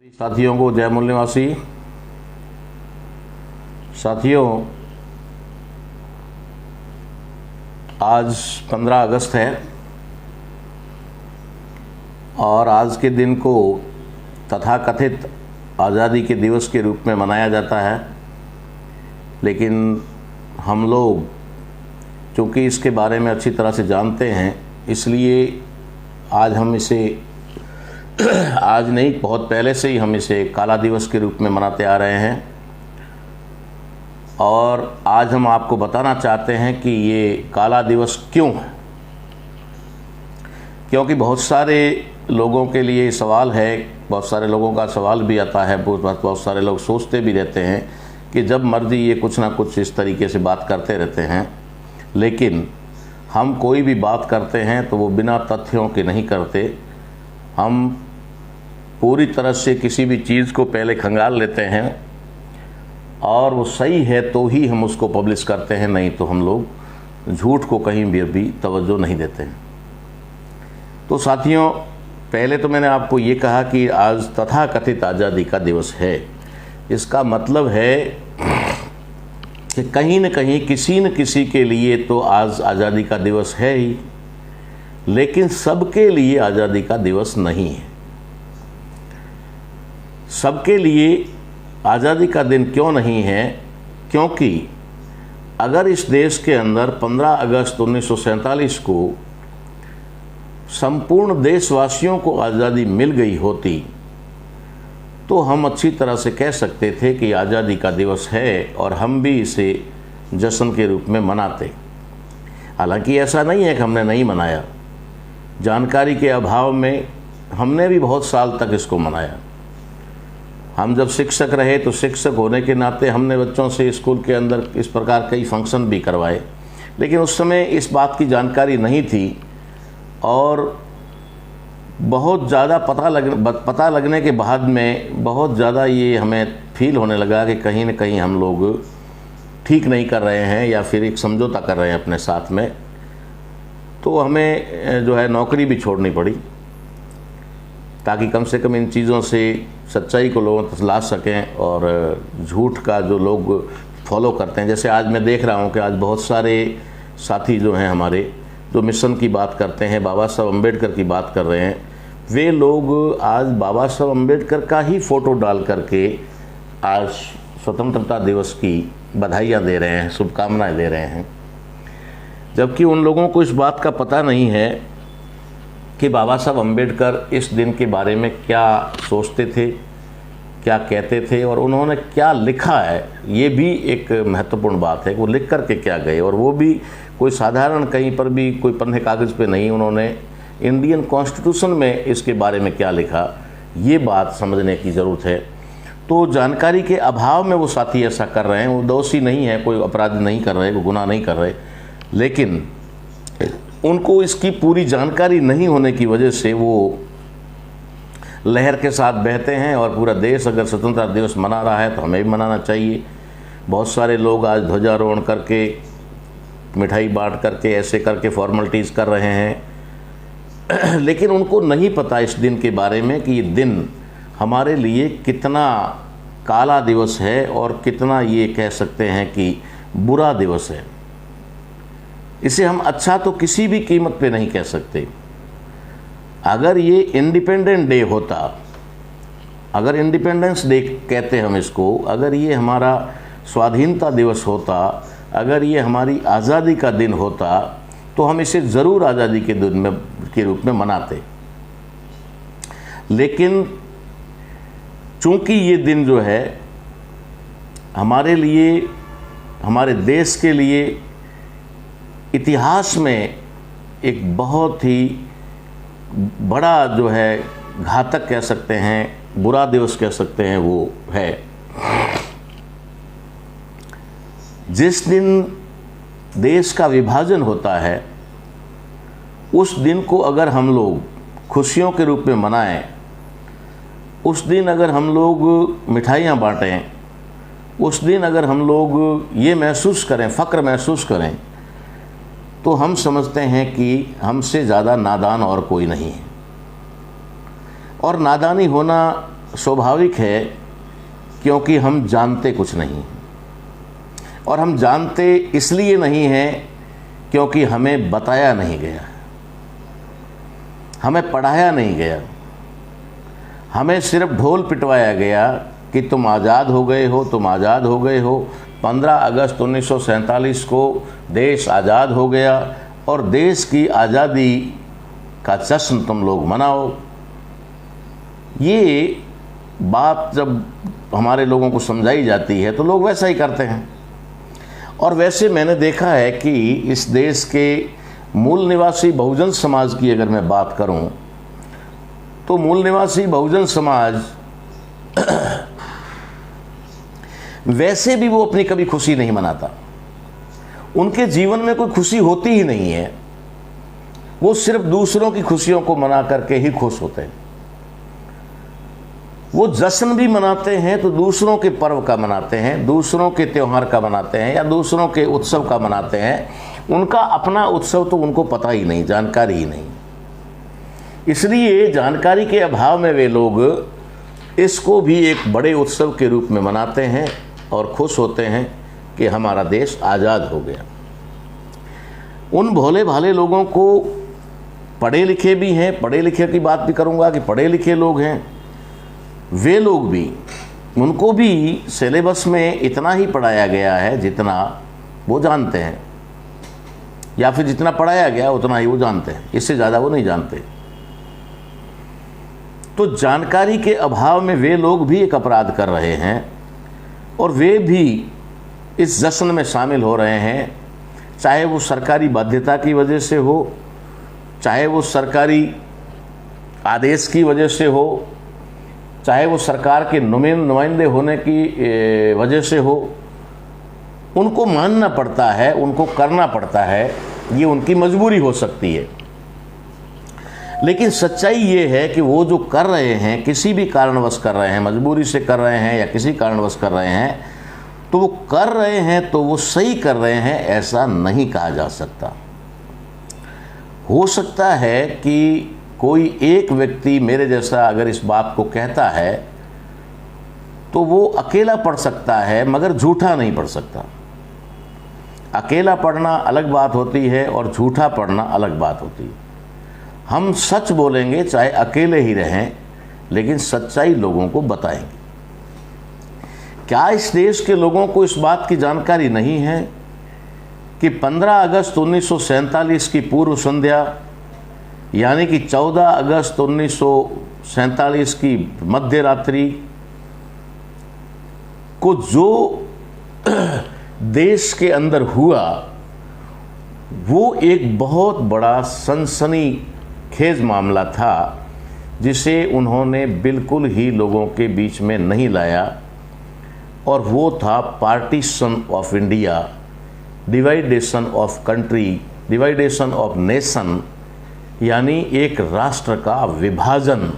साथियों को जय मूल निवासी। साथियों, आज 15 अगस्त है और आज के दिन को तथाकथित आज़ादी के दिवस के रूप में मनाया जाता है। लेकिन हम लोग चूँकि इसके बारे में अच्छी तरह से जानते हैं, इसलिए आज हम इसे आज नहीं, बहुत पहले से ही हम इसे काला दिवस के रूप में मनाते आ रहे हैं। और आज हम आपको बताना चाहते हैं कि ये काला दिवस क्यों है। क्योंकि बहुत सारे लोगों के लिए सवाल है, बहुत सारे लोगों का सवाल भी आता है, बहुत सारे लोग सोचते भी रहते हैं कि जब मर्जी ये कुछ ना कुछ इस तरीके से बात करते रहते हैं। लेकिन हम कोई भी बात करते हैं तो वो बिना तथ्यों के नहीं करते। हम पूरी तरह से किसी भी चीज़ को पहले खंगाल लेते हैं और वो सही है तो ही हम उसको पब्लिश करते हैं, नहीं तो हम लोग झूठ को कहीं भी तवज्जो नहीं देते हैं। तो साथियों, पहले तो मैंने आपको ये कहा कि आज तथाकथित आज़ादी का दिवस है। इसका मतलब है कि कहीं न कहीं किसी न किसी के लिए तो आज आज़ादी का दिवस है ही, लेकिन सबके लिए आज़ादी का दिवस नहीं है। सबके लिए आज़ादी का दिन क्यों नहीं है? क्योंकि अगर इस देश के अंदर 15 अगस्त 1947 को संपूर्ण देशवासियों को आज़ादी मिल गई होती तो हम अच्छी तरह से कह सकते थे कि आज़ादी का दिवस है और हम भी इसे जश्न के रूप में मनाते। हालांकि ऐसा नहीं है कि हमने नहीं मनाया। जानकारी के अभाव में हमने भी बहुत साल तक इसको मनाया। हम जब शिक्षक रहे तो शिक्षक होने के नाते हमने बच्चों से स्कूल के अंदर इस प्रकार कई फंक्शन भी करवाए, लेकिन उस समय इस बात की जानकारी नहीं थी और बहुत ज़्यादा पता लगने के बाद में बहुत ज़्यादा ये हमें फील होने लगा कि कहीं न कहीं हम लोग ठीक नहीं कर रहे हैं या फिर एक समझौता कर रहे हैं अपने साथ में। तो हमें जो है नौकरी भी छोड़नी पड़ी ताकि कम से कम इन चीज़ों से सच्चाई को लोगों तक ला सकें और झूठ का जो लोग फॉलो करते हैं, जैसे आज मैं देख रहा हूं कि आज बहुत सारे साथी जो हैं हमारे, जो मिशन की बात करते हैं, बाबा साहब अम्बेडकर की बात कर रहे हैं, वे लोग आज बाबा साहब अम्बेडकर का ही फ़ोटो डाल करके आज स्वतंत्रता दिवस की बधाइयाँ दे रहे हैं, शुभकामनाएँ दे रहे हैं। जबकि उन लोगों को इस बात का पता नहीं है कि बाबा साहब अम्बेडकर इस दिन के बारे में क्या सोचते थे, क्या कहते थे और उन्होंने क्या लिखा है। ये भी एक महत्वपूर्ण बात है कि वो लिख कर के क्या गए, और वो भी कोई साधारण कहीं पर भी कोई पन्ने कागज़ पे नहीं, उन्होंने इंडियन कॉन्स्टिट्यूशन में इसके बारे में क्या लिखा, ये बात समझने की ज़रूरत है। तो जानकारी के अभाव में वो साथी ऐसा कर रहे हैं। वो दोषी नहीं है, कोई अपराध नहीं कर रहे, कोई गुनाह नहीं कर रहे, लेकिन उनको इसकी पूरी जानकारी नहीं होने की वजह से वो लहर के साथ बहते हैं। और पूरा देश अगर स्वतंत्रता दिवस मना रहा है तो हमें भी मनाना चाहिए। बहुत सारे लोग आज ध्वजारोहण करके, मिठाई बांट करके, ऐसे करके फॉर्मेलिटीज़ कर रहे हैं, लेकिन उनको नहीं पता इस दिन के बारे में कि ये दिन हमारे लिए कितना काला दिवस है और कितना, ये कह सकते हैं कि बुरा दिवस है। इसे हम अच्छा तो किसी भी कीमत पे नहीं कह सकते। अगर ये इंडिपेंडेंट डे होता, अगर इंडिपेंडेंस डे कहते हम इसको, अगर ये हमारा स्वाधीनता दिवस होता, अगर ये हमारी आज़ादी का दिन होता, तो हम इसे ज़रूर आज़ादी के दिन के रूप में मनाते। लेकिन चूँकि ये दिन जो है हमारे लिए, हमारे देश के लिए इतिहास में एक बहुत ही बड़ा जो है घातक कह सकते हैं, बुरा दिवस कह सकते हैं, वो है जिस दिन देश का विभाजन होता है। उस दिन को अगर हम लोग खुशियों के रूप में मनाएं, उस दिन अगर हम लोग मिठाइयाँ बांटें, उस दिन अगर हम लोग ये महसूस करें, फ़ख्र महसूस करें, तो हम समझते हैं कि हमसे ज़्यादा नादान और कोई नहीं है। और नादानी होना स्वाभाविक है, क्योंकि हम जानते कुछ नहीं, और हम जानते इसलिए नहीं हैं क्योंकि हमें बताया नहीं गया, हमें पढ़ाया नहीं गया, हमें सिर्फ ढोल पिटवाया गया कि तुम आज़ाद हो गए हो, तुम आज़ाद हो गए हो। 15 अगस्त 1947 को देश आज़ाद हो गया और देश की आज़ादी का जश्न तुम लोग मनाओ। ये बात जब हमारे लोगों को समझाई जाती है तो लोग वैसा ही करते हैं। और वैसे मैंने देखा है कि इस देश के मूल निवासी बहुजन समाज की अगर मैं बात करूं, तो मूल निवासी बहुजन समाज वैसे भी वो अपनी कभी खुशी नहीं मनाता। उनके जीवन में कोई खुशी होती ही नहीं है, वो सिर्फ दूसरों की खुशियों को मना करके ही खुश होते हैं। वो जश्न भी मनाते हैं तो दूसरों के पर्व का मनाते हैं, दूसरों के त्यौहार का मनाते हैं या दूसरों के उत्सव का मनाते हैं। उनका अपना उत्सव तो उनको पता ही नहीं, जानकारी ही नहीं। इसलिए जानकारी के अभाव में वे लोग इसको भी एक बड़े उत्सव के रूप में मनाते हैं और खुश होते हैं कि हमारा देश आज़ाद हो गया। उन भोले भाले लोगों को, पढ़े लिखे भी हैं, पढ़े लिखे की बात भी करूंगा कि पढ़े लिखे लोग हैं, वे लोग भी, उनको भी सिलेबस में इतना ही पढ़ाया गया है जितना वो जानते हैं, या फिर जितना पढ़ाया गया उतना ही वो जानते हैं, इससे ज़्यादा वो नहीं जानते। तो जानकारी के अभाव में वे लोग भी एक अपराध कर रहे हैं और वे भी इस जश्न में शामिल हो रहे हैं, चाहे वो सरकारी बाध्यता की वजह से हो, चाहे वो सरकारी आदेश की वजह से हो, चाहे वो सरकार के नुमाइंदे होने की वजह से हो। उनको मानना पड़ता है, उनको करना पड़ता है, ये उनकी मजबूरी हो सकती है। लेकिन सच्चाई ये है कि वो जो कर रहे हैं, किसी भी कारणवश कर रहे हैं, मजबूरी से कर रहे हैं या किसी कारणवश कर रहे हैं, तो वो कर रहे हैं तो वो सही कर रहे हैं, ऐसा नहीं कहा जा सकता। हो सकता है कि कोई एक व्यक्ति मेरे जैसा अगर इस बात को कहता है तो वो अकेला पढ़ सकता है, मगर झूठा नहीं पढ़ सकता। अकेला पढ़ना अलग बात होती है और झूठा पढ़ना अलग बात होती है। हम सच बोलेंगे चाहे अकेले ही रहें, लेकिन सच्चाई लोगों को बताएंगे। क्या इस देश के लोगों को इस बात की जानकारी नहीं है कि 15 अगस्त 1947 की पूर्व संध्या, यानी कि 14 अगस्त 1947 की मध्य रात्रि को जो देश के अंदर हुआ, वो एक बहुत बड़ा सनसनीखेज मामला था, जिसे उन्होंने बिल्कुल ही लोगों के बीच में नहीं लाया। और वो था partition of India, division of country, division of nation, यानी एक राष्ट्र का विभाजन।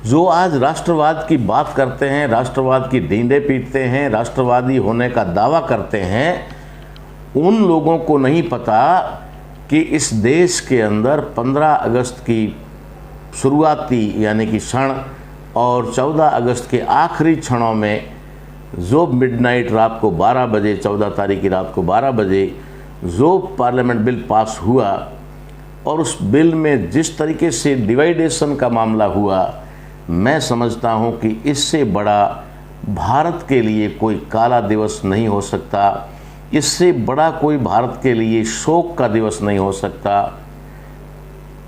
जो आज राष्ट्रवाद की बात करते हैं, राष्ट्रवाद की डींडें पीटते हैं, राष्ट्रवादी होने का दावा करते हैं, उन लोगों को नहीं पता कि इस देश के अंदर 15 अगस्त की शुरुआती यानी कि क्षण और 14 अगस्त के आखिरी क्षणों में जो मिडनाइट रात को 12 बजे, 14 तारीख की रात को 12 बजे जो पार्लियामेंट बिल पास हुआ, और उस बिल में जिस तरीके से डिवाइडेशन का मामला हुआ, मैं समझता हूं कि इससे बड़ा भारत के लिए कोई काला दिवस नहीं हो सकता, इससे बड़ा कोई भारत के लिए शोक का दिवस नहीं हो सकता।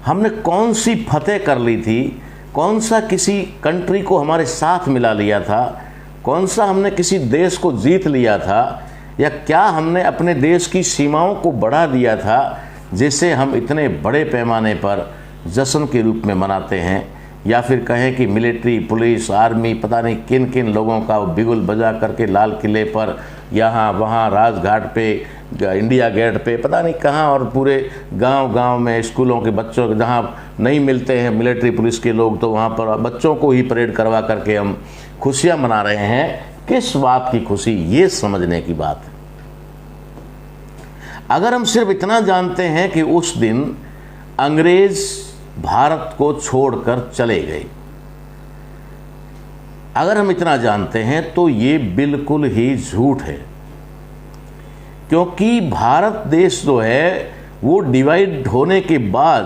हमने कौन सी फतेह कर ली थी, कौन सा किसी कंट्री को हमारे साथ मिला लिया था, कौन सा हमने किसी देश को जीत लिया था, या क्या हमने अपने देश की सीमाओं को बढ़ा दिया था, जिसे हम इतने बड़े पैमाने पर जश्न के रूप में मनाते हैं। या फिर कहें कि मिलिट्री, पुलिस, आर्मी, पता नहीं किन किन लोगों का बिगुल बजा करके लाल किले पर, यहाँ वहाँ राजघाट पे, इंडिया गेट पे, पता नहीं कहाँ, और पूरे गांव-गांव में स्कूलों के बच्चों जहाँ नहीं मिलते हैं मिलिट्री पुलिस के लोग, तो वहाँ पर बच्चों को ही परेड करवा करके हम खुशियाँ मना रहे हैं। किस बात की खुशी, ये समझने की बात है। अगर हम सिर्फ इतना जानते हैं कि उस दिन अंग्रेज भारत को छोड़कर चले गए, अगर हम इतना जानते हैं तो ये बिल्कुल ही झूठ है, क्योंकि भारत देश जो है वो डिवाइड होने के बाद,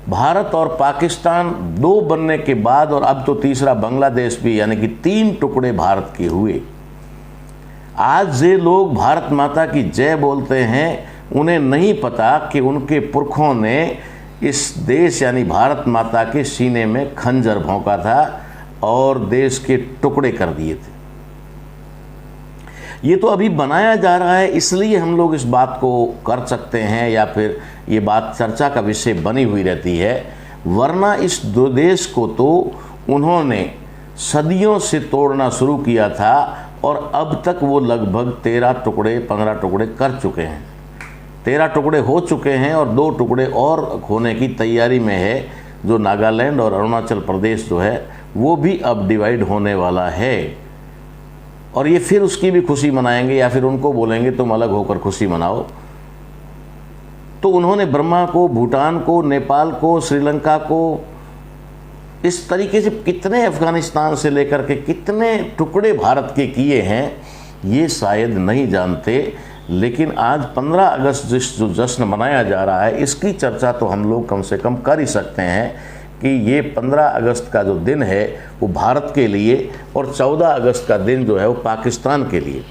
भारत और पाकिस्तान दो बनने के बाद, और अब तो तीसरा बांग्लादेश भी, यानी कि 3 टुकड़े भारत के हुए। आज जे लोग भारत माता की जय बोलते हैं, उन्हें नहीं पता कि उनके पुरखों ने इस देश यानी भारत माता के सीने में खंजर भोंका था और देश के टुकड़े कर दिए थे। ये तो अभी बनाया जा रहा है, इसलिए हम लोग इस बात को कर सकते हैं, या फिर ये बात चर्चा का विषय बनी हुई रहती है, वरना इस दो देश को तो उन्होंने सदियों से तोड़ना शुरू किया था और अब तक वो लगभग 13 टुकड़े 15 टुकड़े कर चुके हैं। 13 टुकड़े हो चुके हैं और 2 टुकड़े और होने की तैयारी में है, जो नागालैंड और अरुणाचल प्रदेश जो है वो भी अब डिवाइड होने वाला है। और ये फिर उसकी भी खुशी मनाएंगे, या फिर उनको बोलेंगे तुम अलग होकर खुशी मनाओ। तो उन्होंने बर्मा को, भूटान को, नेपाल को, श्रीलंका को, इस तरीके से कितने, अफगानिस्तान से लेकर के कितने टुकड़े भारत के किए हैं ये शायद नहीं जानते। लेकिन आज 15 अगस्त जो जश्न मनाया जा रहा है, इसकी चर्चा तो हम लोग कम से कम कर ही सकते हैं कि ये 15 अगस्त का जो दिन है वो भारत के लिए, और 14 अगस्त का दिन जो है वो पाकिस्तान के लिए।